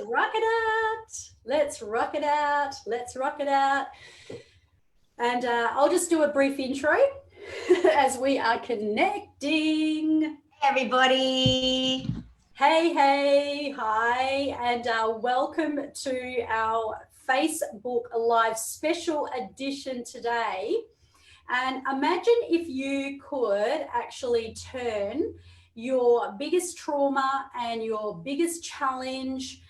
rock it out. Let's rock it out. Let's rock it out. And I'll just do a brief intro as we are connecting. Hey, everybody. Hey, hi, and welcome to our Facebook Live special edition today. And imagine if you could actually turn your biggest trauma and your biggest challenge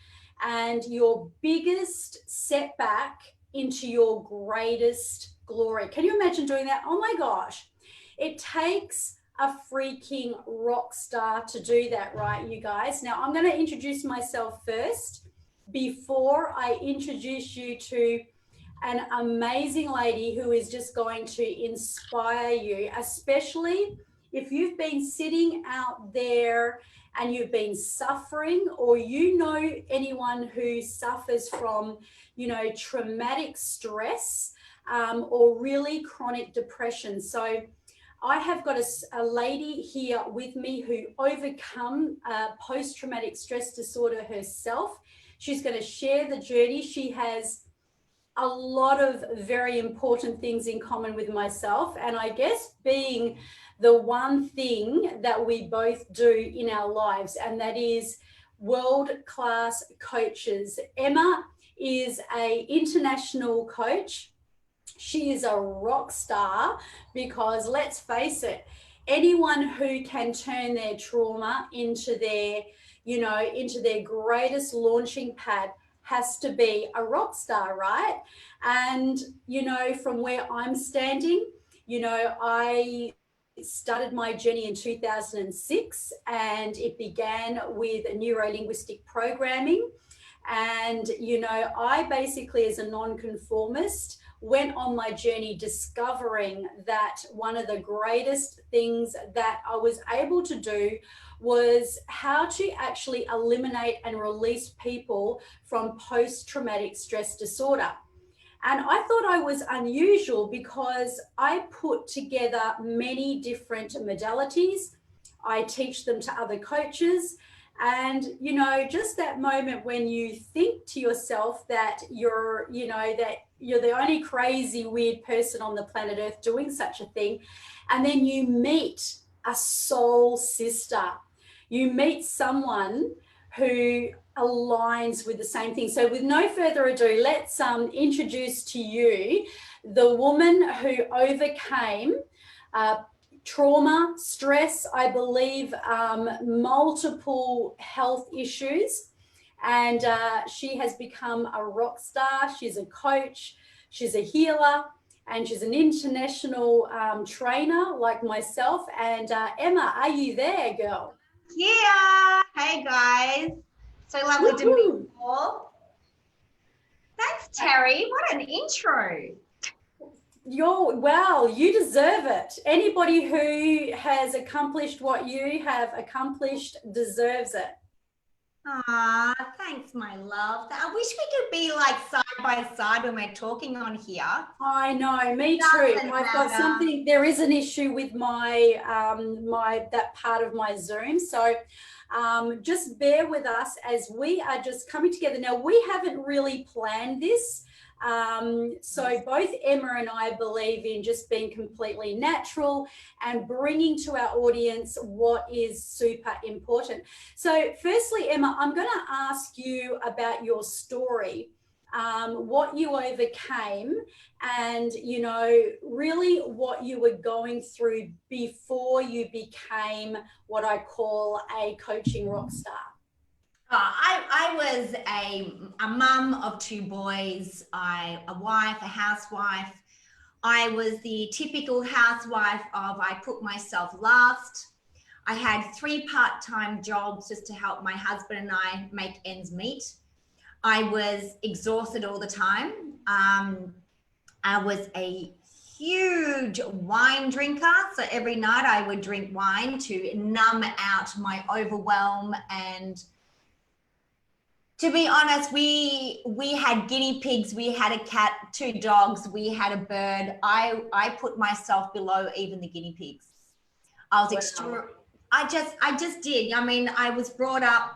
and your biggest setback into your greatest glory. Can you imagine doing that? Oh my gosh, it takes a freaking rock star to do that, right, you guys? Now, I'm going to introduce myself first before I introduce you to an amazing lady who is just going to inspire you, especially if you've been sitting out there and you've been suffering, or you know anyone who suffers from, traumatic stress or really chronic depression. So I have got a lady here with me who overcome post-traumatic stress disorder herself. She's going to share the journey. She has a lot of very important things in common with myself, and I guess being the one thing that we both do in our lives, and that is world-class coaches. Emma is an international coach. She is a rock star because, let's face it, anyone who can turn their trauma into their, into their greatest launching pad has to be a rock star, right? And, from where I'm standing, I started my journey in 2006, and it began with neuro-linguistic programming. And, I basically, as a nonconformist, went on my journey discovering that one of the greatest things that I was able to do was how to actually eliminate and release people from post-traumatic stress disorder. And I thought I was unusual because I put together many different modalities. I teach them to other coaches. And, just that moment when you think to yourself that you're the only crazy, weird person on the planet Earth doing such a thing. And then you meet a soul sister. You meet someone who aligns with the same thing. So with no further ado, let's introduce to you the woman who overcame trauma, stress, I believe, multiple health issues. And she has become a rock star. She's a coach, she's a healer, and she's an international trainer like myself. And Emma, are you there, girl? Yeah. Hey, guys. So lovely to meet you all. Thanks, Terry. What an intro. Wow, you deserve it. Anybody who has accomplished what you have accomplished deserves it. Thanks, my love. I wish we could be like side by side when we're talking on here. I know, me too. I've got something. There is an issue with my that part of my Zoom. So just bear with us as we are just coming together. Now, we haven't really planned this. So both Emma and I believe in just being completely natural and bringing to our audience what is super important. So firstly, Emma, I'm going to ask you about your story, what you overcame, and, really what you were going through before you became what I call a coaching rock star. I was a mum of two boys, a wife, a housewife. I was the typical housewife of I put myself last. I had 3 part-time jobs just to help my husband and I make ends meet. I was exhausted all the time. I was a huge wine drinker. So every night I would drink wine to numb out my overwhelm. And to be honest, we had guinea pigs, we had a cat, 2 dogs, we had a bird. I put myself below even the guinea pigs. I was I just did. I mean, I was brought up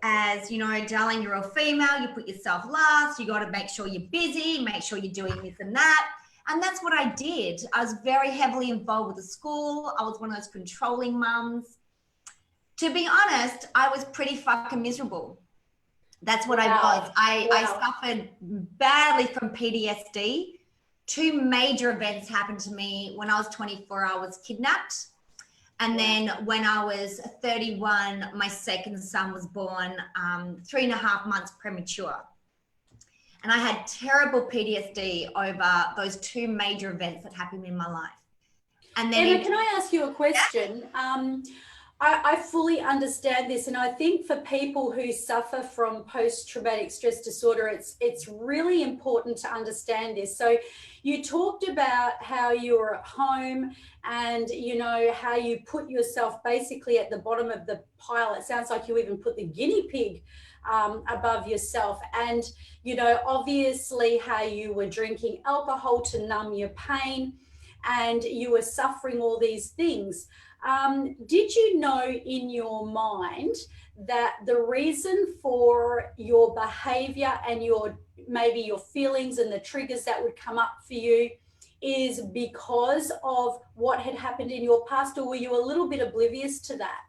as, you know, darling, you're a female, you put yourself last, you got to make sure you're busy, make sure you're doing this and that. And that's what I did. I was very heavily involved with the school. I was one of those controlling mums. To be honest, I was pretty fucking miserable. That's what I was. I suffered badly from PTSD. Two major events happened to me. When I was 24, I was kidnapped. And then when I was 31, my second son was born 3.5 months premature. And I had terrible PTSD over those two major events that happened in my life. And then Emma, can I ask you a question? Yeah. I fully understand this, and I think for people who suffer from post-traumatic stress disorder, it's really important to understand this. So you talked about how you were at home and, you know, how you put yourself basically at the bottom of the pile. It sounds like you even put the guinea pig above yourself. And, you know, obviously how you were drinking alcohol to numb your pain and you were suffering all these things. Did you know in your mind that the reason for your behavior and maybe your feelings and the triggers that would come up for you is because of what had happened in your past, or were you a little bit oblivious to that?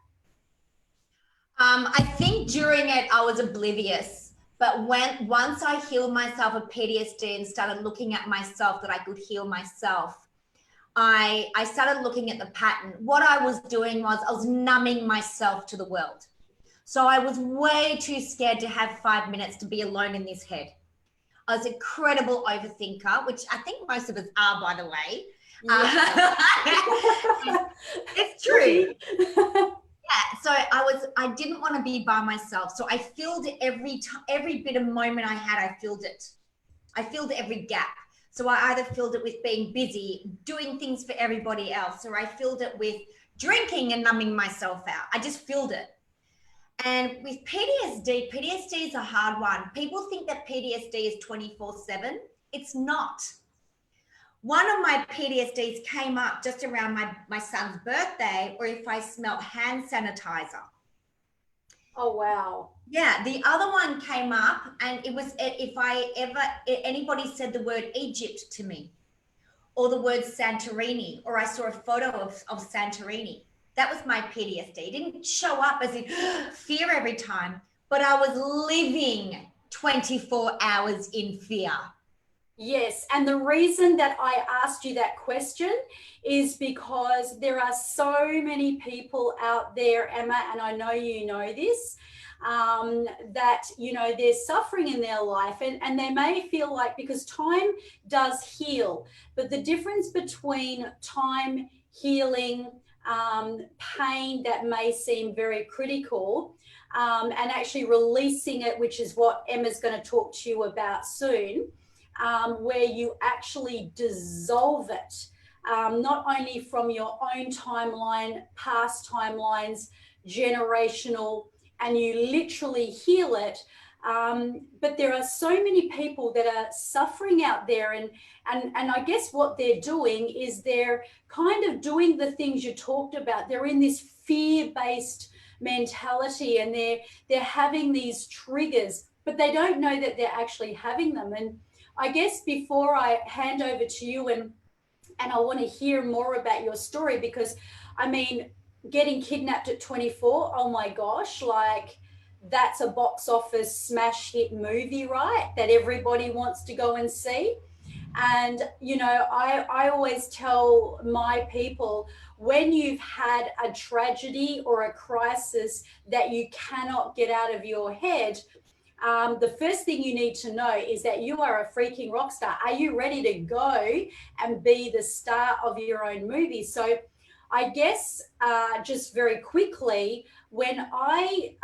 I think during it I was oblivious, but once I healed myself of PTSD and started looking at myself that I could heal myself, I started looking at the pattern. What I was doing was I was numbing myself to the world. So I was way too scared to have 5 minutes to be alone in this head. I was an incredible overthinker, which I think most of us are, by the way. Yeah. It's true. Yeah, so I didn't want to be by myself. So I filled every bit of moment I had, I filled it. I filled every gap. So I either filled it with being busy, doing things for everybody else, or I filled it with drinking and numbing myself out. I just filled it. And with PTSD, PTSD is a hard one. People think that PTSD is 24/7. It's not. One of my PTSDs came up just around my son's birthday, or if I smelt hand sanitizer. Oh, wow. Yeah, the other one came up, and it was if anybody said the word Egypt to me, or the word Santorini, or I saw a photo of Santorini. That was my PTSD. It didn't show up as in fear every time, but I was living 24 hours in fear. Yes, and the reason that I asked you that question is because there are so many people out there, Emma, and I know you know this, that, you know, they're suffering in their life and they may feel like, because time does heal, but the difference between time healing pain that may seem very critical and actually releasing it, which is what Emma's going to talk to you about soon, where you actually dissolve it, not only from your own timeline, past timelines, generational, and you literally heal it. But there are so many people that are suffering out there, and I guess what they're doing is they're kind of doing the things you talked about. They're in this fear-based mentality, and they're having these triggers, but they don't know that they're actually having them. And I guess before I hand over to you, and I want to hear more about your story, because I mean, getting kidnapped at 24, oh my gosh, like that's a box office smash hit movie, right? That everybody wants to go and see. And, you know, I always tell my people, when you've had a tragedy or a crisis that you cannot get out of your head, the first thing you need to know is that you are a freaking rock star. Are you ready to go and be the star of your own movie? So I guess just very quickly, when I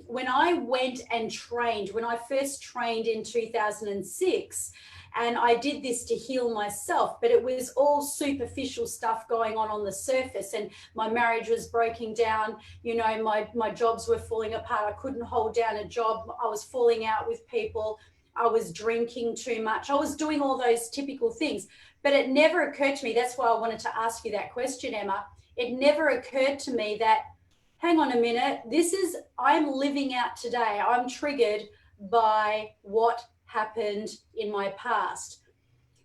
went and trained, when I first trained in 2006, and I did this to heal myself, but it was all superficial stuff going on the surface, and my marriage was breaking down, you know, my jobs were falling apart. I couldn't hold down a job. I was falling out with people. I was drinking too much. I was doing all those typical things, but it never occurred to me. That's why I wanted to ask you that question, Emma. It never occurred to me that, hang on a minute, I'm living out today. I'm triggered by what happened in my past.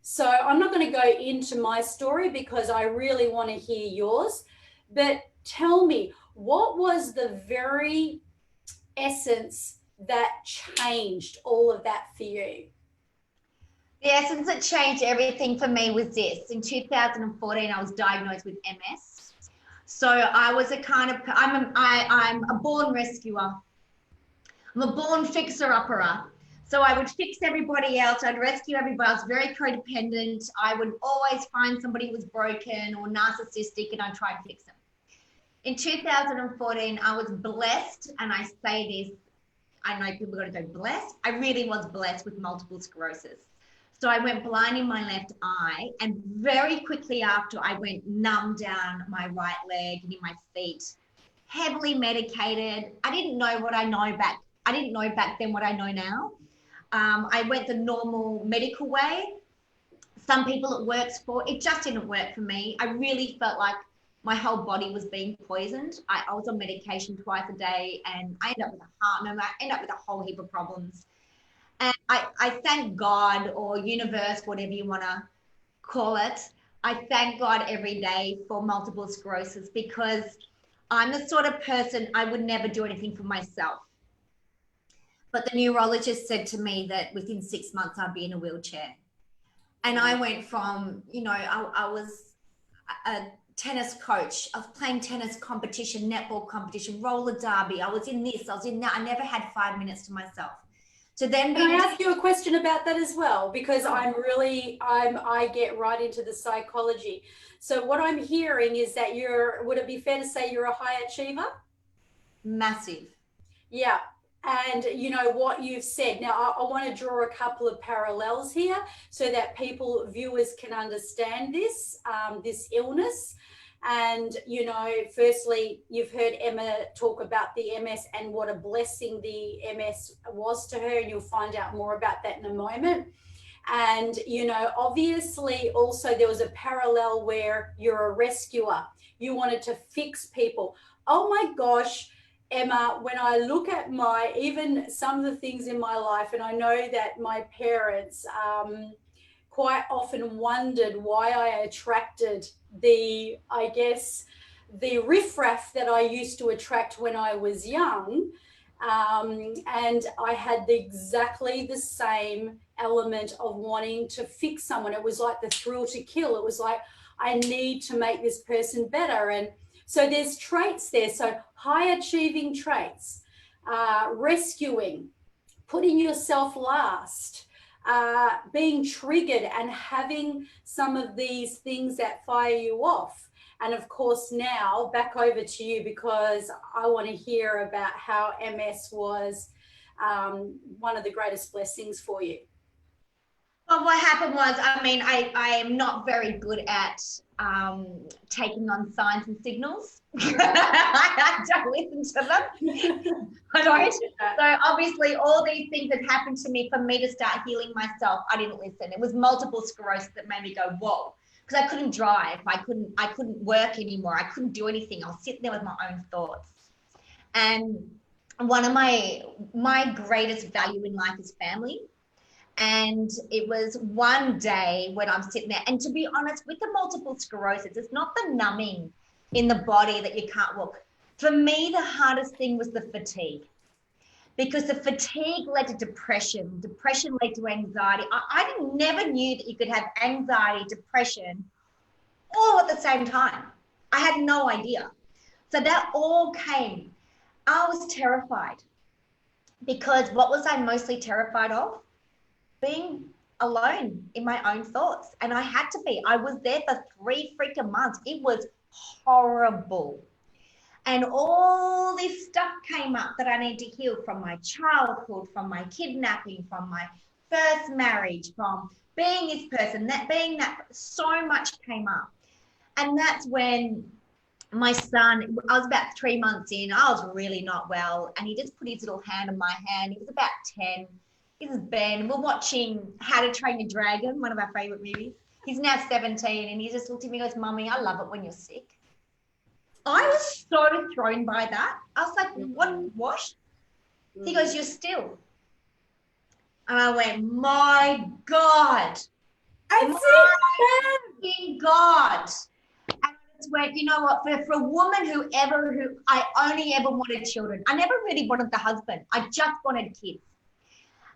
So I'm not going to go into my story because I really want to hear yours, but tell me, what was the very essence that changed all of that for you? The essence that changed everything for me was this. In 2014, I was diagnosed with MS. So I was I'm a born rescuer. I'm a born fixer-upper. So I would fix everybody else. I'd rescue everybody. I was very codependent. I would always find somebody who was broken or narcissistic, and I'd try and fix them. In 2014, I was blessed, and I say this, I know people are going to go blessed. I really was blessed with multiple sclerosis. So I went blind in my left eye, and very quickly after, I went numb down my right leg and in my feet, heavily medicated. I didn't know back then what I know now. I went the normal medical way. Some people it works for. It just didn't work for me. I really felt like my whole body was being poisoned. I was on medication twice a day, and I ended up with a heart murmur. I ended up with a whole heap of problems. And I thank God, or universe, whatever you want to call it. I thank God every day for multiple sclerosis, because I'm the sort of person, I would never do anything for myself. But the neurologist said to me that within 6 months I'd be in a wheelchair. And I went from, I was a tennis coach. I was playing tennis competition, netball competition, roller derby. I was in this, I was in that. I never had 5 minutes to myself. So then, can I ask you a question about that as well? Because I get right into the psychology. So what I'm hearing is that would it be fair to say you're a high achiever? Massive. Yeah. And you know what you've said. Now, I want to draw a couple of parallels here so that viewers can understand this illness. And, firstly, you've heard Emma talk about the MS and what a blessing the MS was to her, and you'll find out more about that in a moment. And, obviously also there was a parallel where you're a rescuer. You wanted to fix people. Oh my gosh, Emma, when I look at even some of the things in my life, and I know that my parents quite often wondered why I attracted the riffraff that I used to attract when I was young. And I had exactly the same element of wanting to fix someone. It was like the thrill to kill. It was like, I need to make this person better. And so there's traits there. So high achieving traits, rescuing, putting yourself last, being triggered and having some of these things that fire you off. And of course, now back over to you, because I want to hear about how MS was one of the greatest blessings for you. Well, what happened was, I am not very good at taking on signs and signals. I don't listen to them. I don't. So obviously all these things that happened to me, for me to start healing myself, I didn't listen. It was multiple sclerosis that made me go, whoa, because I couldn't drive. I couldn't work anymore. I couldn't do anything. I was sitting there with my own thoughts. And one of my greatest value in life is family. And it was one day when I'm sitting there, and to be honest, with the multiple sclerosis, it's not the numbing in the body that you can't walk. For me, the hardest thing was the fatigue, because the fatigue led to depression. Depression led to anxiety. I never knew that you could have anxiety, depression, all at the same time. I had no idea. So that all came. I was terrified, because what was I mostly terrified of? Being alone in my own thoughts. And I had to be. I was there for 3 freaking months. It was horrible. And all this stuff came up that I need to heal, from my childhood, from my kidnapping, from my first marriage, from being this person, so much came up. And that's when my son, I was about 3 months in, I was really not well. And he just put his little hand on my hand. He was about 10. This is Ben. We're watching How to Train Your Dragon, one of our favorite movies. He's now 17, and he just looked at me and goes, Mummy, I love it when you're sick. I was so thrown by that. I was like, what? He goes, you're still. And I went, my God. That's My God. And it's where, you know what, for a woman who I only ever wanted children. I never really wanted the husband. I just wanted kids.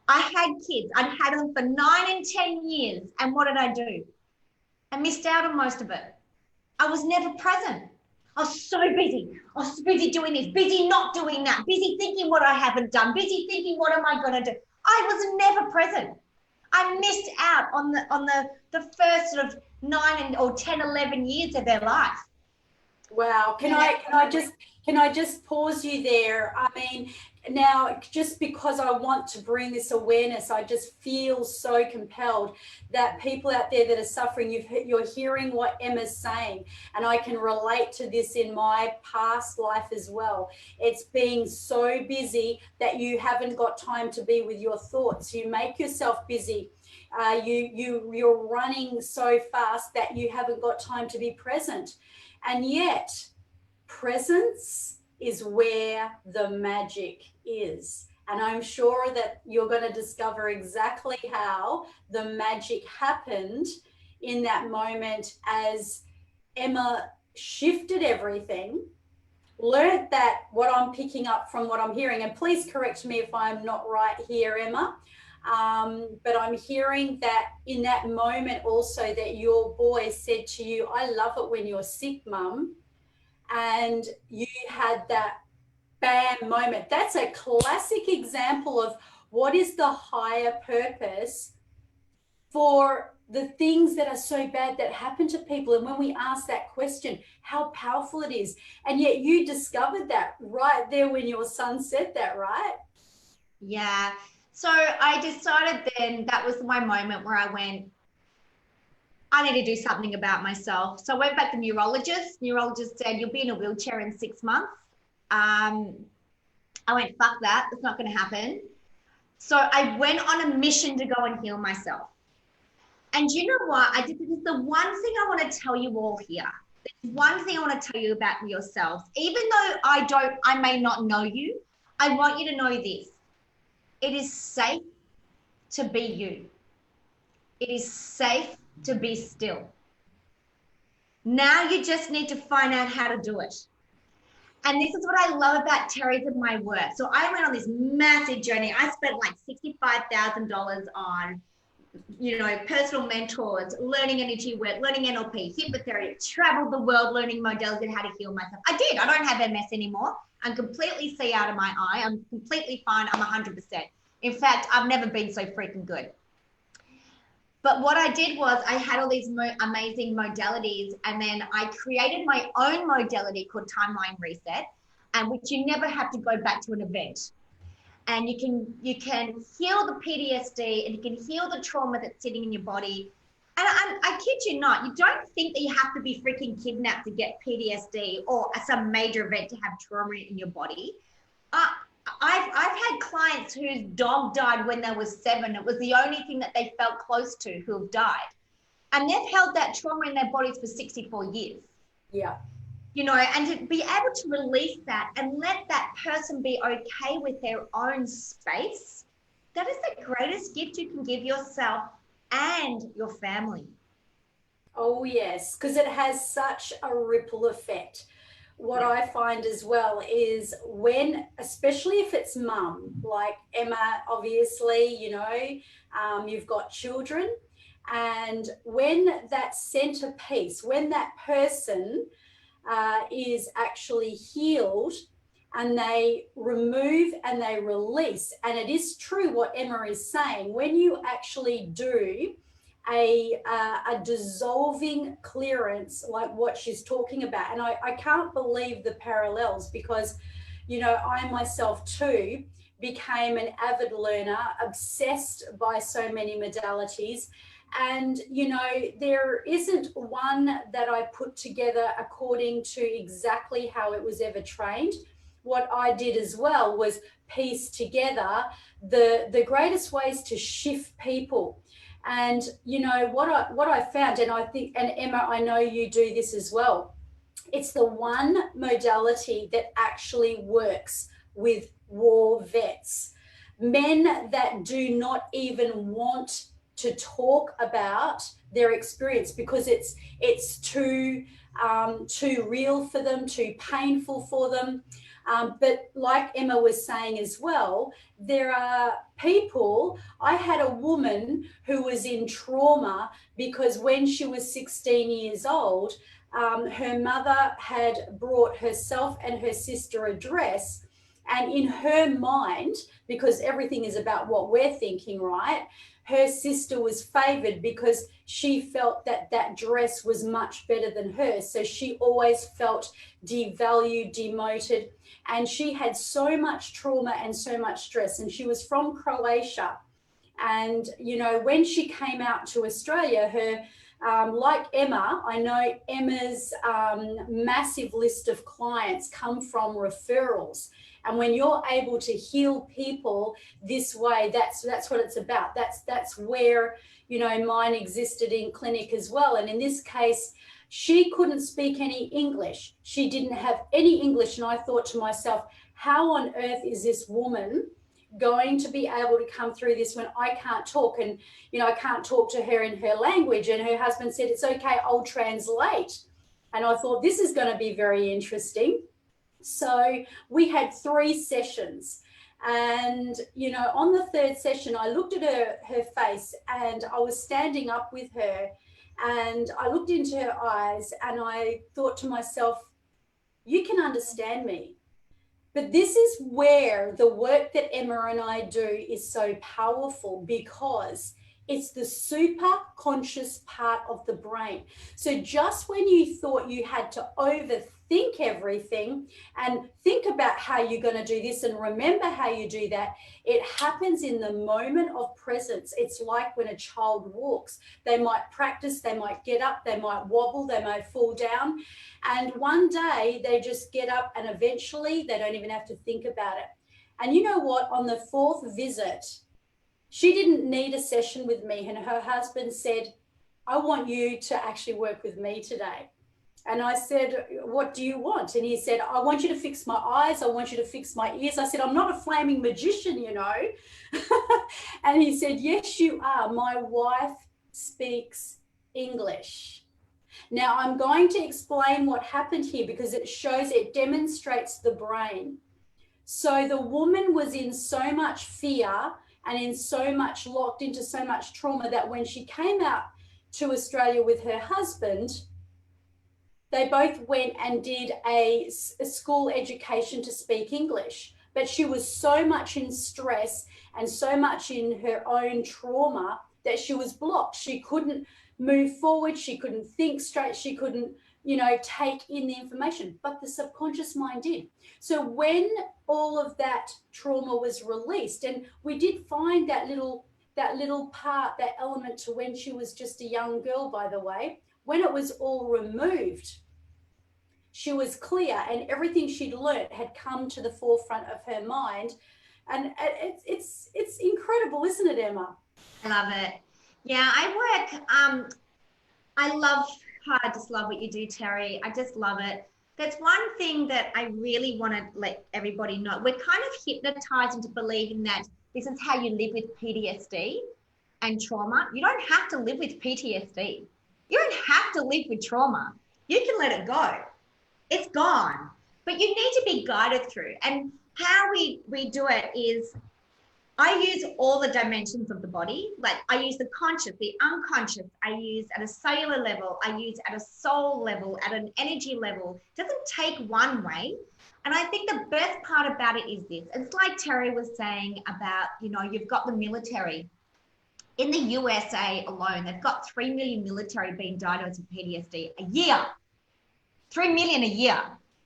I had kids. I'd had them for 9 and 10 years. And what did I do? I missed out on most of it. I was never present. I was so busy. I was busy doing this, busy not doing that, busy thinking what I haven't done, busy thinking what am I going to do. I was never present. I missed out on the first sort of 9 or 10, 11 years of their life. Wow. Can I just pause you there? I mean, now, just because I want to bring this awareness, I just feel so compelled that people out there that are suffering, you're hearing what Emma's saying, and I can relate to this in my past life as well. It's being so busy that you haven't got time to be with your thoughts. You make yourself busy. You're running so fast that you haven't got time to be present. And yet, presence is where the magic is. And I'm sure that you're going to discover exactly how the magic happened in that moment as Emma shifted everything, learned that what I'm picking up from what I'm hearing, and please correct me if I'm not right here, Emma, but I'm hearing that in that moment also that your boy said to you, I love it when you're sick, Mum. And you had that bam moment. That's a classic example of what is the higher purpose for the things that are so bad that happen to people. And when we ask that question, how powerful it is. And yet you discovered that right there when your son said that, right? Yeah. So I decided then that was my moment where I went, I need to do something about myself. So I went back to neurologist. Neurologist said, you'll be in a wheelchair in 6 months. I went, fuck that. It's not going to happen. So I went on a mission to go and heal myself. And you know what? I did. This is the one thing I want to tell you all here. There's one thing I want to tell you about yourselves. Even though I may not know you, I want you to know this. It is safe to be you. It is safe to be still. Now you just need to find out how to do it. And this is what I love about Terry's and my work. So I went on this massive journey. I spent like $65,000 on, personal mentors, learning energy work, learning NLP, hypnotherapy, traveled the world learning modalities and how to heal myself. I did. I don't have MS anymore. I'm completely see out of my eye. I'm completely fine. I'm 100%. In fact, I've never been so freaking good. But what I did was I had all these amazing modalities, and then I created my own modality called Timeline Reset, and which you never have to go back to an event. And you can heal the PTSD, and you can heal the trauma that's sitting in your body. And I kid you not, you don't think that you have to be freaking kidnapped to get PTSD or some major event to have trauma in your body. I've had clients whose dog died when they were 7. It was the only thing that they felt close to who have died. And they've held that trauma in their bodies for 64 years. Yeah. And to be able to release that and let that person be okay with their own space, that is the greatest gift you can give yourself and your family. Oh, yes, because it has such a ripple effect. What I find as well is when, especially if it's mum, like Emma, obviously, you've got children, and when that centerpiece, when that person is actually healed and they remove and they release, and it is true what Emma is saying, when you actually do a dissolving clearance like what she's talking about, and I can't believe the parallels, because I myself too became an avid learner, obsessed by so many modalities, and there isn't one that I put together according to exactly how it was ever trained. What I did as well was piece together the greatest ways to shift people. And what I found, and I think, and Emma, I know you do this as well, It's the one modality that actually works with war vets, men that do not even want to talk about their experience because it's too real for them, too painful for them. But like Emma was saying as well, there are people. I had a woman who was in trauma because when she was 16 years old, her mother had brought herself and her sister a dress. And in her mind, because everything is about what we're thinking, right? Her sister was favored because she felt that that dress was much better than hers. So she always felt devalued, demoted. And she had so much trauma and so much stress. And she was from Croatia. And, you know, when she came out to Australia, her like Emma, I know Emma's massive list of clients come from referrals. And when you're able to heal people this way, that's what it's about. That's where, you know, mine existed in clinic as well. And in this case, she couldn't speak any English. She didn't have any English. And I thought to myself, how on earth is this woman going to be able to come through this when I can't talk? And, you know, I can't talk to her in her language. And her husband said, it's okay, I'll translate. And I thought, this is going to be very interesting. So we had 3 sessions. And, you know, on the 3rd session, I looked at her face and I was standing up with her and I looked into her eyes and I thought to myself, you can understand me. But this is where the work that Emma and I do is so powerful, because it's the super conscious part of the brain. So just when you thought you had to overthink everything and think about how you're going to do this and remember how you do that, it happens in the moment of presence. It's like when a child walks. They might practice, they might get up, they might wobble, they might fall down. And one day they just get up and eventually they don't even have to think about it. And you know what? On the 4th visit, she didn't need a session with me, and her husband said, I want you to actually work with me today. And I said, what do you want? And he said, I want you to fix my eyes. I want you to fix my ears. I said, I'm not a flaming magician, you know. And he said, yes, you are. My wife speaks English. Now, I'm going to explain what happened here because it demonstrates the brain. So the woman was in so much fear and in so much locked into so much trauma that when she came out to Australia with her husband, they both went and did a school education to speak English. But she was so much in stress and so much in her own trauma that she was blocked. She couldn't move forward. She couldn't think straight. She couldn't, you know, take in the information, but the subconscious mind did. So when all of that trauma was released, and we did find that little part, that element to when she was just a young girl, by the way, when it was all removed, she was clear and everything she'd learnt had come to the forefront of her mind. And it's incredible, isn't it, Emma? I love it. Yeah, I just love what you do, Terry. I just love it. That's one thing that I really want to let everybody know. We're kind of hypnotized into believing that this is how you live with PTSD and trauma. You don't have to live with PTSD. You don't have to live with trauma. You can let it go. It's gone. But you need to be guided through. And how we do it is, I use all the dimensions of the body. Like I use the conscious, the unconscious. I use at a cellular level. I use at a soul level, at an energy level. It doesn't take one way. And I think the best part about it is this. It's like Terry was saying about, you know, you've got the military. In the USA alone, they've got 3 million military being diagnosed with PTSD a year. 3 million a year.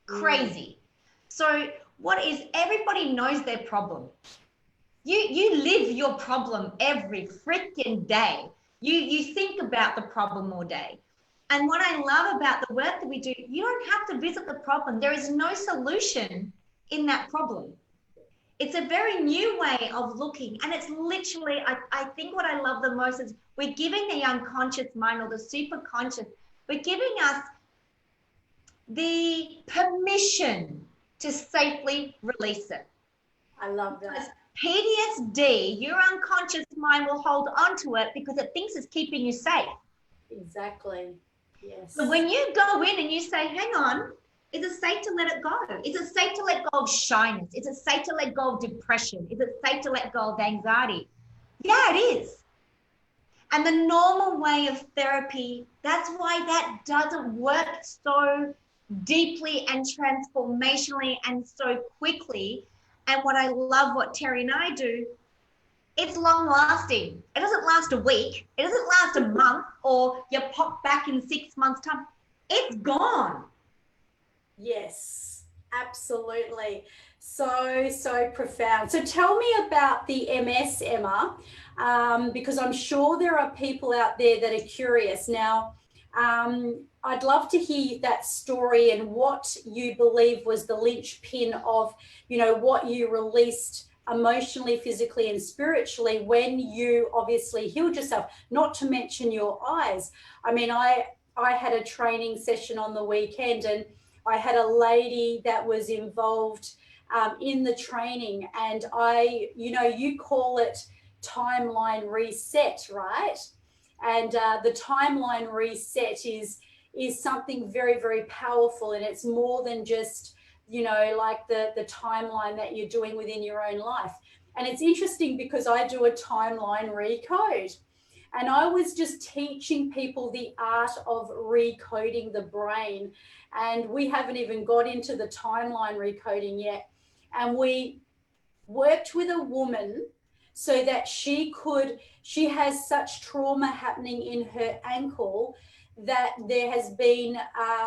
Crazy. So what is, everybody knows their problem. You live your problem every freaking day. You think about the problem all day. And what I love about the work that we do, you don't have to visit the problem. There is no solution in that problem. It's a very new way of looking. And it's literally, I think what I love the most is we're giving the unconscious mind or the super conscious, we're giving us the permission to safely release it. I love that. PTSD, your unconscious mind will hold on to it because it thinks it's keeping you safe. Exactly. Yes. So when you go in and you say, hang on, is it safe to let it go? Is it safe to let go of shyness? Is it safe to let go of depression? Is it safe to let go of anxiety? Yeah, it is. And the normal way of therapy, that's why that doesn't work so deeply and transformationally and so quickly. And what I love what Terry and I do, it's long lasting. It doesn't last a week. It doesn't last a month, or you pop back in 6 months' time. It's gone. Yes, absolutely. So profound. So tell me about the MS, Emma, because I'm sure there are people out there that are curious. Now, I'd love to hear that story and what you believe was the linchpin of, what you released emotionally, physically, and spiritually when you obviously healed yourself, not to mention your eyes. I mean, I had a training session on the weekend, and I had a lady that was involved in the training, and you call it timeline reset, right? And the timeline reset is something very, very powerful, and it's more than just like the timeline that you're doing within your own life. And it's interesting because I do a timeline recode, and I was just teaching people the art of recoding the brain. And we haven't even got into the timeline recoding yet. And we worked with a woman so that she has such trauma happening in her ankle that there has been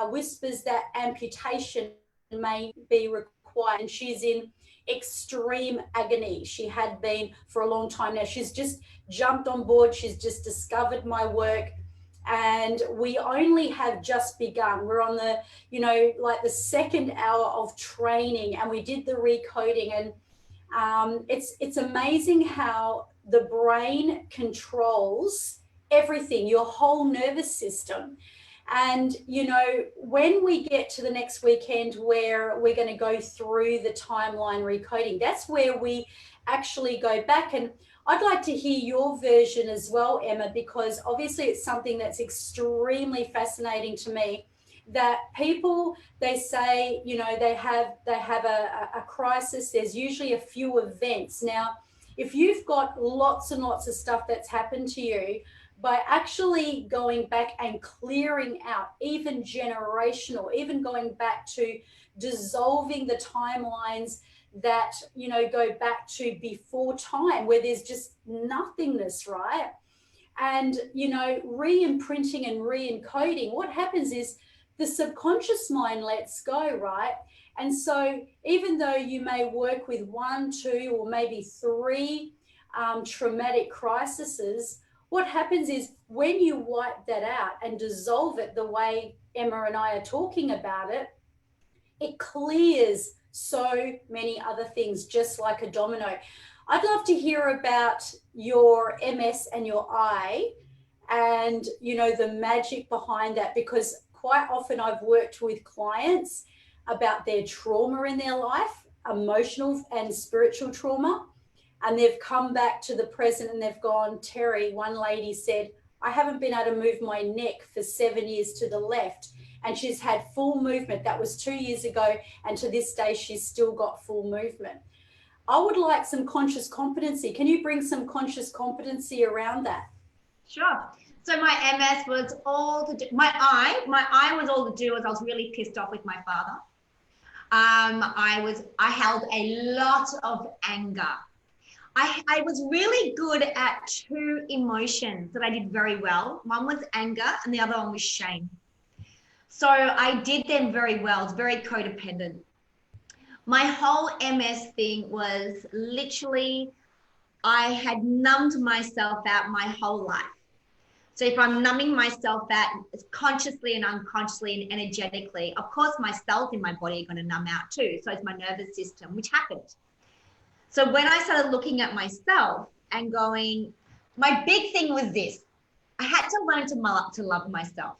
whispers that amputation may be required. And she's in extreme agony. She had been for a long time now. She's just jumped on board. She's just discovered my work. And we only have just begun. We're on the, like the second hour of training, and we did the recoding. And it's amazing how the brain controls everything, your whole nervous system. And, when we get to the next weekend where we're going to go through the timeline recoding, that's where we actually go back. And I'd like to hear your version as well, Emma, because obviously it's something that's extremely fascinating to me, that people, they say, they have a crisis. There's usually a few events. Now, if you've got lots and lots of stuff that's happened to you, by actually going back and clearing out, even generational, even going back to dissolving the timelines that, go back to before time, where there's just nothingness, right? And, re-imprinting and re-encoding, what happens is the subconscious mind lets go, right? And so even though you may work with 1, 2, or maybe 3 traumatic crises, what happens is when you wipe that out and dissolve it the way Emma and I are talking about it, it clears so many other things, just like a domino. I'd love to hear about your MS and your eye and, the magic behind that, because quite often I've worked with clients about their trauma in their life, emotional and spiritual trauma. And they've come back to the present and they've gone, Terry, one lady said, I haven't been able to move my neck for 7 years to the left. And she's had full movement. That was 2 years ago. And to this day, she's still got full movement. I would like some conscious competency. Can you bring some conscious competency around that? Sure. So my MS was all to do, my eye was all to do was I was really pissed off with my father. I held a lot of anger. I was really good at 2 emotions that I did very well. One was anger and the other one was shame. So I did them very well. It's very codependent. My whole MS thing was literally, I had numbed myself out my whole life. So if I'm numbing myself out consciously and unconsciously and energetically, of course my cells in my body are going to numb out too. So it's my nervous system, which happened. So when I started looking at myself and going, my big thing was this: I had to learn to love myself.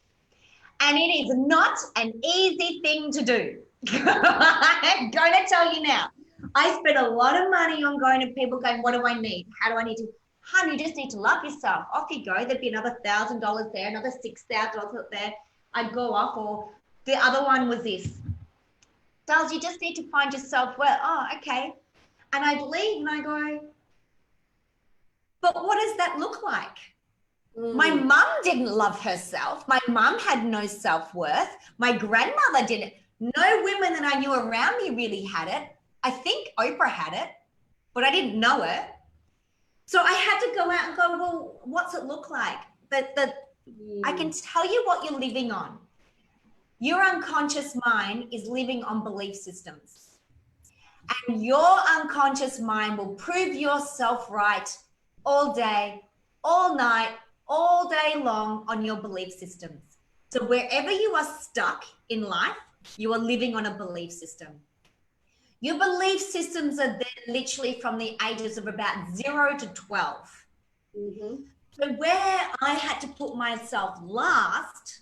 And it is not an easy thing to do. I'm going to tell you now. I spent a lot of money on going to people going, what do I need? How do I need to? Hun, you just need to love yourself. Off you go. There'd be another $1,000 there, another $6,000 there. I'd go off. Or the other one was this. Darls, you just need to find yourself. Well, oh, okay. And I'd leave and I go, but what does that look like? My mum didn't love herself. My mum had no self-worth. My grandmother didn't. No women that I knew around me really had it. I think Oprah had it, but I didn't know it. So I had to go out and go, well, what's it look like? I can tell you what you're living on. Your unconscious mind is living on belief systems. And your unconscious mind will prove yourself right all day, all night, all day long on your belief systems. So wherever you are stuck in life, you are living on a belief system. Your belief systems are there literally from the ages of about 0 to 12. So where I had to put myself last,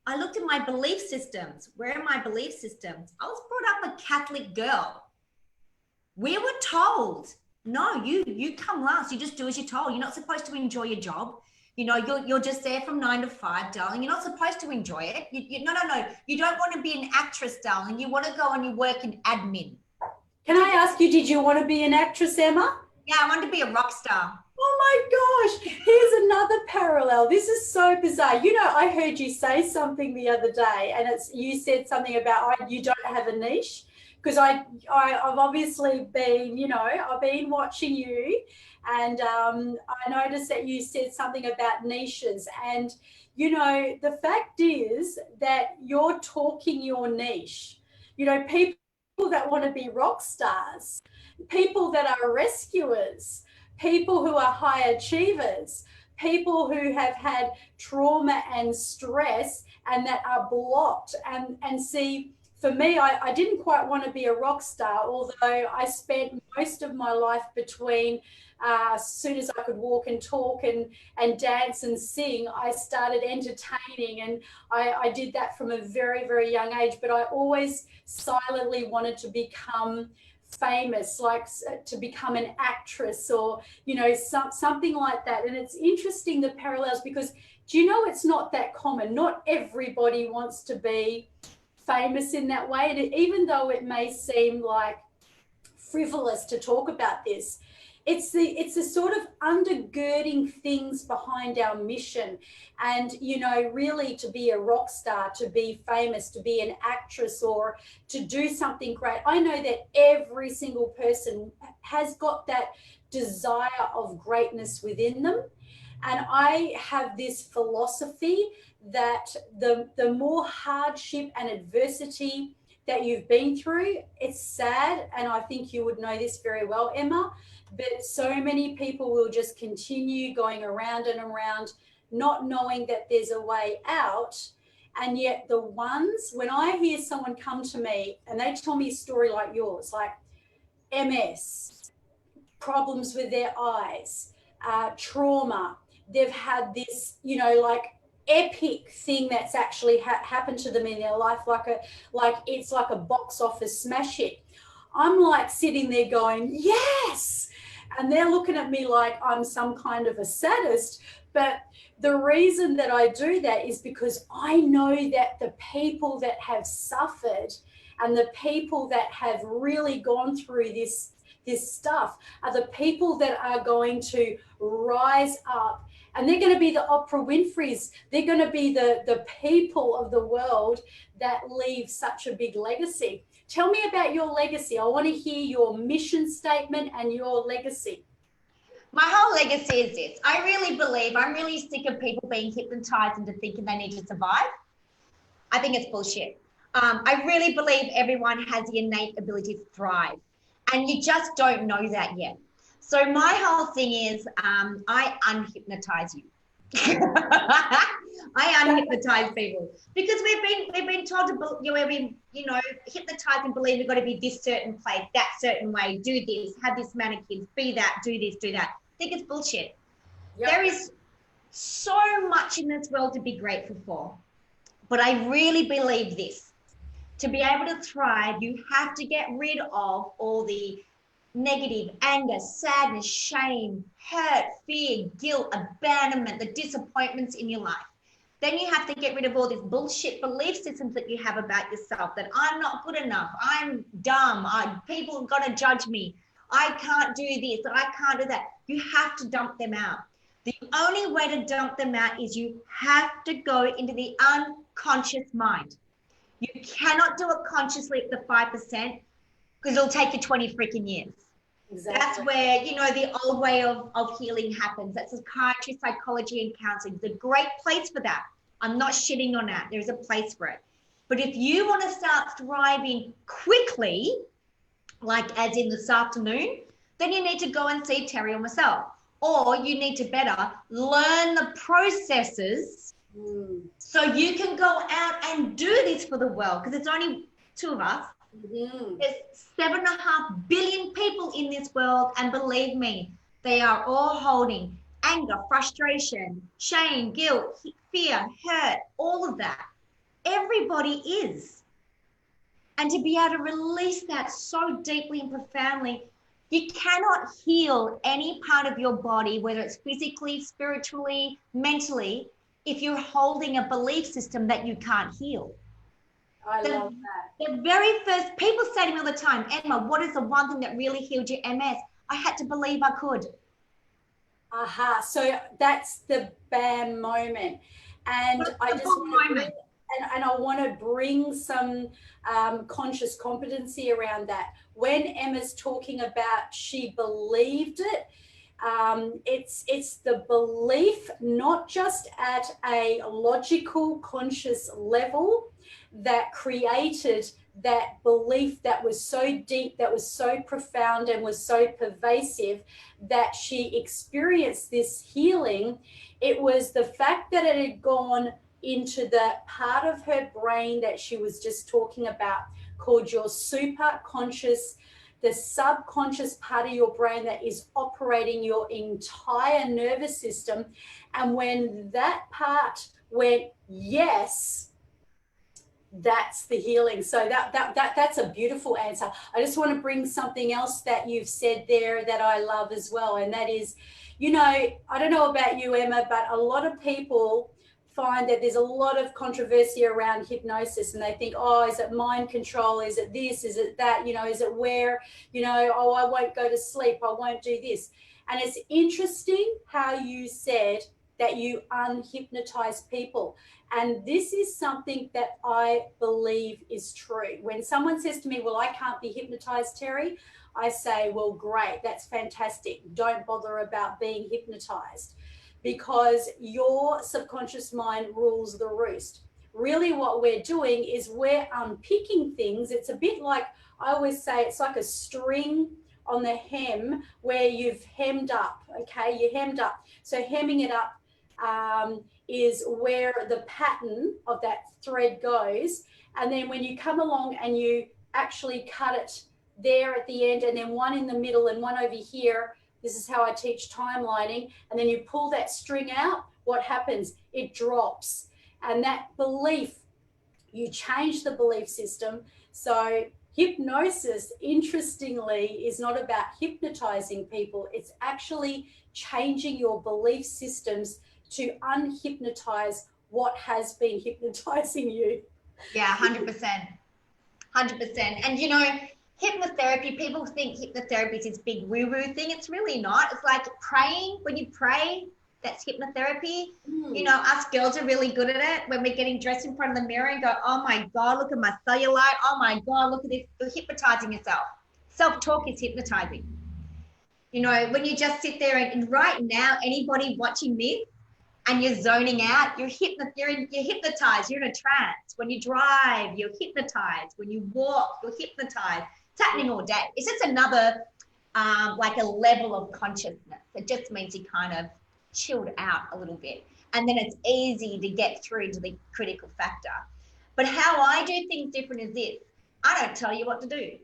I looked at my belief systems. Where are my belief systems? I was brought up a Catholic girl. We were told, no, you come last. You just do as you're told. You're not supposed to enjoy your job. You know, you're just there from 9 to 5, darling. You're not supposed to enjoy it. No. You don't want to be an actress, darling. You want to go and you work in admin. Can I ask you, did you want to be an actress, Emma? Yeah, I wanted to be a rock star. Oh my gosh, here's another parallel. This is so bizarre. You know, I heard you say something the other day, and you said something about you don't have a niche, because I've obviously been, you know, I've been watching you, and I noticed that you said something about niches. And, you know, the fact is that you're talking your niche. You know, people that want to be rock stars, people that are rescuers, people who are high achievers, people who have had trauma and stress and that are blocked. And see, for me, I didn't quite want to be a rock star, although I spent most of my life between as soon as I could walk and talk and dance and sing, I started entertaining, and I did that from a very, very young age. But I always silently wanted to become famous, like to become an actress or, you know, something like that. And it's interesting, the parallels, because do you know, it's not that common. Not everybody wants to be famous in that way. And even though it may seem like frivolous to talk about this, it's the sort of undergirding things behind our mission. And, you know, really to be a rock star, to be famous, to be an actress, or to do something great. I know that every single person has got that desire of greatness within them. And I have this philosophy that the more hardship and adversity that you've been through, it's sad, and I think you would know this very well, Emma, but so many people will just continue going around and around, not knowing that there's a way out. And yet the ones, when I hear someone come to me and they tell me a story like yours, like MS, problems with their eyes, trauma, they've had this, you know, like epic thing that's actually happened to them in their life, like it's like a box office smash hit. I'm like sitting there going, yes. And they're looking at me like I'm some kind of a sadist. But the reason that I do that is because I know that the people that have suffered and the people that have really gone through this stuff are the people that are going to rise up. And they're going to be the Oprah Winfreys. They're going to be the people of the world that leave such a big legacy. Tell me about your legacy. I want to hear your mission statement and your legacy. My whole legacy is this. I really believe, I'm really sick of people being hypnotized into thinking they need to survive. I think it's bullshit. I really believe everyone has the innate ability to thrive, and you just don't know that yet. So my whole thing is, I unhypnotize you. I unhypnotize people because we've been told to, we've been, hypnotized and believe we've got to be this certain place, that certain way, do this, have this amount of kids, be that, do this, do that. I think it's bullshit. Yep. There is so much in this world to be grateful for. But I really believe this. To be able to thrive, you have to get rid of all the negative anger, sadness, shame, hurt, fear, guilt, abandonment, the disappointments in your life. Then you have to get rid of all these bullshit belief systems that you have about yourself, that I'm not good enough, I'm dumb, people are going to judge me, I can't do this, I can't do that. You have to dump them out. The only way to dump them out is you have to go into the unconscious mind. You cannot do it consciously at the 5% because it'll take you 20 freaking years. Exactly. That's where, you know, the old way of healing happens. That's psychiatry, psychology, and counseling. It's a great place for that. I'm not shitting on that. There's a place for it. But if you want to start thriving quickly, like as in this afternoon, then you need to go and see Terry or myself. Or you need to better learn the processes so you can go out and do this for the world, because it's only 2 of us. There's 7.5 billion people in this world, and believe me, they are all holding anger, frustration, shame, guilt, fear, hurt, all of that. Everybody is. And to be able to release that so deeply and profoundly, you cannot heal any part of your body, whether it's physically, spiritually, mentally, if you're holding a belief system that you can't heal. I love that. The very first, people say to me all the time, Emma, what is the one thing that really healed your MS? I had to believe I could. Aha. So that's the BAM moment. And I just want to and I want to bring some conscious competency around that. When Emma's talking about she believed it, it's the belief, not just at a logical, conscious level, that created that belief that was so deep, that was so profound, and was so pervasive that she experienced this healing. It was the fact that it had gone into the part of her brain that she was just talking about, called your super conscious, the subconscious part of your brain that is operating your entire nervous system. And when that part went, yes, that's the healing. So that's a beautiful answer. I just want to bring something else that you've said there that I love as well. And that is, you know, I don't know about you, Emma, but a lot of people find that there's a lot of controversy around hypnosis, and they think, oh, is it mind control? Is it this? Is it that? You know, is it where, you know, oh, I won't go to sleep, I won't do this. And it's interesting how you said that you unhypnotize people. And this is something that I believe is true. When someone says to me, well, I can't be hypnotized, Terry, I say, well, great, that's fantastic. Don't bother about being hypnotized, because your subconscious mind rules the roost. Really what we're doing is we're unpicking things. It's a bit like, I always say, it's like a string on the hem where you've hemmed up, okay? You hemmed up. So hemming it up is where the pattern of that thread goes. And then when you come along and you actually cut it there at the end, and then one in the middle and one over here, this is how I teach timelining. And then you pull that string out, what happens? It drops. And that belief, you change the belief system. So hypnosis, interestingly, is not about hypnotizing people. It's actually changing your belief systems to unhypnotize what has been hypnotizing you. Yeah, 100%. 100%. And, you know, hypnotherapy, people think hypnotherapy is this big woo-woo thing. It's really not. It's like praying. When you pray, that's hypnotherapy. You know, us girls are really good at it. When we're getting dressed in front of the mirror and go, oh my God, look at my cellulite. Oh my God, look at this. You're hypnotizing yourself. Self-talk is hypnotizing. You know, when you just sit there and right now, anybody watching this and you're zoning out, you're hypnotized. You're in a trance. When you drive, you're hypnotized. When you walk, you're hypnotized. It's happening all day. It's just another, like a level of consciousness. It just means you kind of chilled out a little bit. And then it's easy to get through to the critical factor. But how I do things different is this. I don't tell you what to do.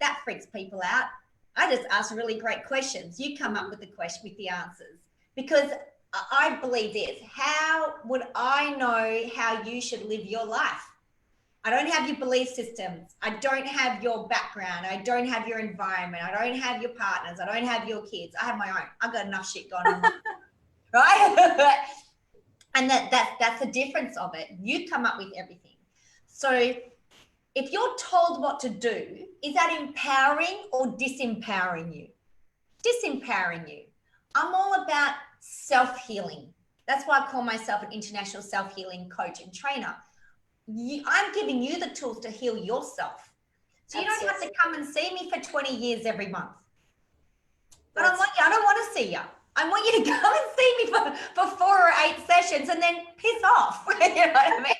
That freaks people out. I just ask really great questions. You come up with the question, with the answers. Because I believe this. How would I know how you should live your life? I don't have your belief systems. I don't have your background. I don't have your environment. I don't have your partners. I don't have your kids. I have my own. I've got enough shit going on, right? And that's the difference of it. You come up with everything. So if you're told what to do, is that empowering or disempowering you? Disempowering you. I'm all about self-healing. That's why I call myself an international self-healing coach and trainer. I'm giving you the tools to heal yourself. So you don't have to come and see me for 20 years every month. But I don't want to see you. I want you to come and see me for 4 or 8 sessions and then piss off. You know what I mean?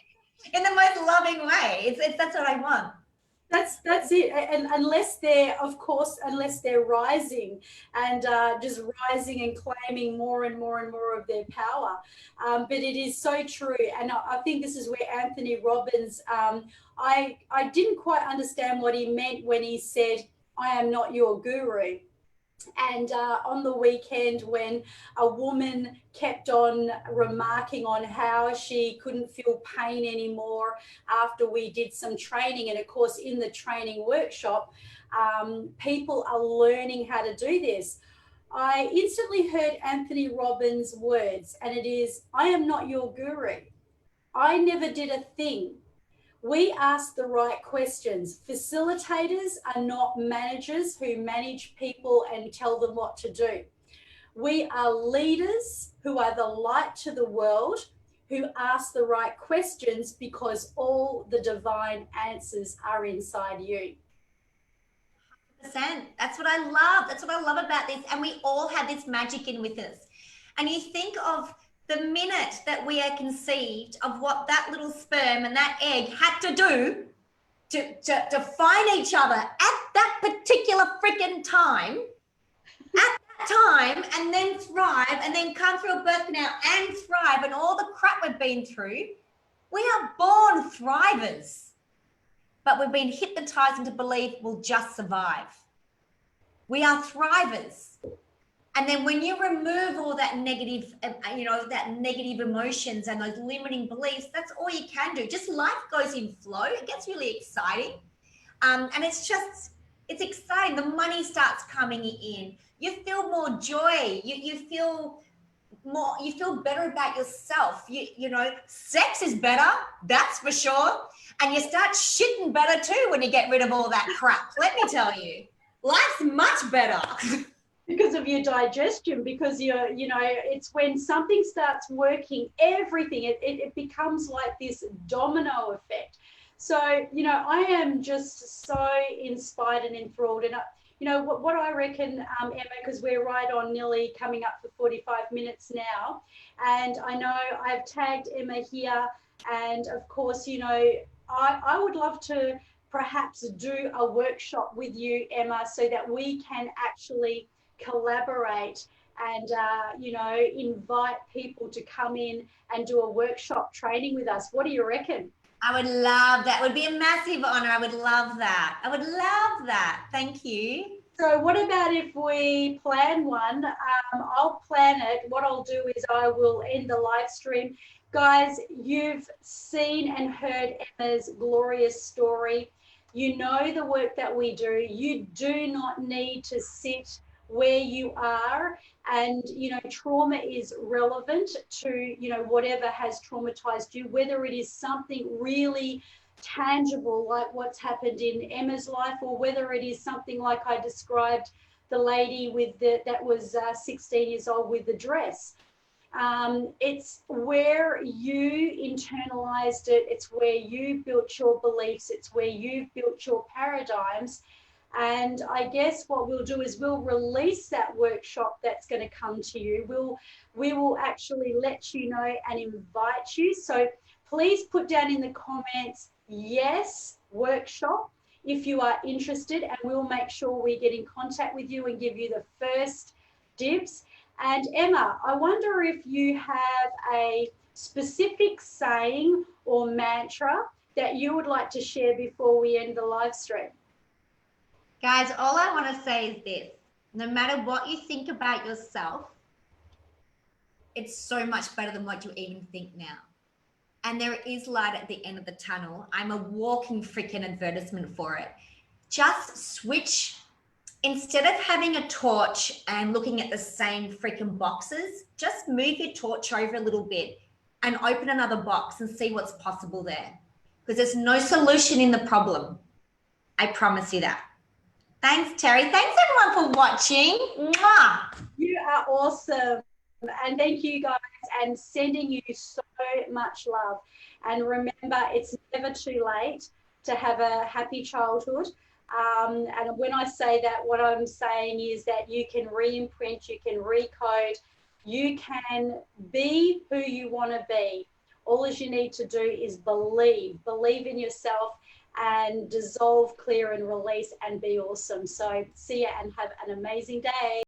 In the most loving way. That's what I want. That's it. And unless they're, of course, unless they're rising and just rising and claiming more and more and more of their power. But it is so true. And I think this is where Anthony Robbins, I didn't quite understand what he meant when he said, I am not your guru. And on the weekend, when a woman kept on remarking on how she couldn't feel pain anymore after we did some training, and of course in the training workshop, people are learning how to do this. I instantly heard Anthony Robbins' words, and it is, I am not your guru. I never did a thing. We ask the right questions. Facilitators are not managers who manage people and tell them what to do. We are leaders who are the light to the world, who ask the right questions because all the divine answers are inside you. That's what I love. That's what I love about this. And we all have this magic in with us. And you think of the minute that we are conceived, of what that little sperm and that egg had to do to find each other at that particular freaking time, at that time, and then thrive, and then come through a birth canal and thrive, and all the crap we've been through. We are born thrivers, but we've been hypnotized into belief we'll just survive. We are thrivers. And then when you remove all that negative, that negative emotions and those limiting beliefs, that's all you can do. Just life goes in flow. It gets really exciting. And it's exciting. The money starts coming in. You feel more joy. You feel better about yourself. You know, sex is better, that's for sure. And you start shitting better too when you get rid of all that crap. Let me tell you, life's much better. Because of your digestion, because it's when something starts working, everything, it becomes like this domino effect. So, I am just so inspired and enthralled. And, what I reckon, Emma, because we're right on nearly coming up for 45 minutes now. And I know I've tagged Emma here. And of course, I would love to perhaps do a workshop with you, Emma, so that we can actually collaborate and invite people to come in and do a workshop training with us. What do you reckon? I would love that. It would be a massive honor. I would love that. I would love that. Thank you. So what about if we plan one? I'll plan it. What I'll do is I will end the live stream. Guys, you've seen and heard Emma's glorious story. You know the work that we do. You do not need to sit where you are, and trauma is relevant to whatever has traumatized you, whether it is something really tangible like what's happened in Emma's life, or whether it is something like I described, the lady that was 16 years old with the dress. It's where you internalized it, it's where you built your beliefs, it's where you built your paradigms. And I guess what we'll do is we'll release that workshop that's going to come to you. We will actually let you know and invite you. So please put down in the comments, yes, workshop, if you are interested, and we'll make sure we get in contact with you and give you the first dibs. And Emma, I wonder if you have a specific saying or mantra that you would like to share before we end the live stream. Guys, all I want to say is this: no matter what you think about yourself, it's so much better than what you even think now. And there is light at the end of the tunnel. I'm a walking freaking advertisement for it. Just switch. Instead of having a torch and looking at the same freaking boxes, just move your torch over a little bit and open another box and see what's possible there. Because there's no solution in the problem. I promise you that. Thanks, Terry. Thanks, everyone, for watching. Mwah! You are awesome. And thank you, guys, and sending you so much love. And remember, it's never too late to have a happy childhood. And when I say that, what I'm saying is that you can re-imprint, you can recode, you can be who you want to be. All you need to do is believe in yourself, and dissolve, clear, and release, and be awesome. So see you and have an amazing day.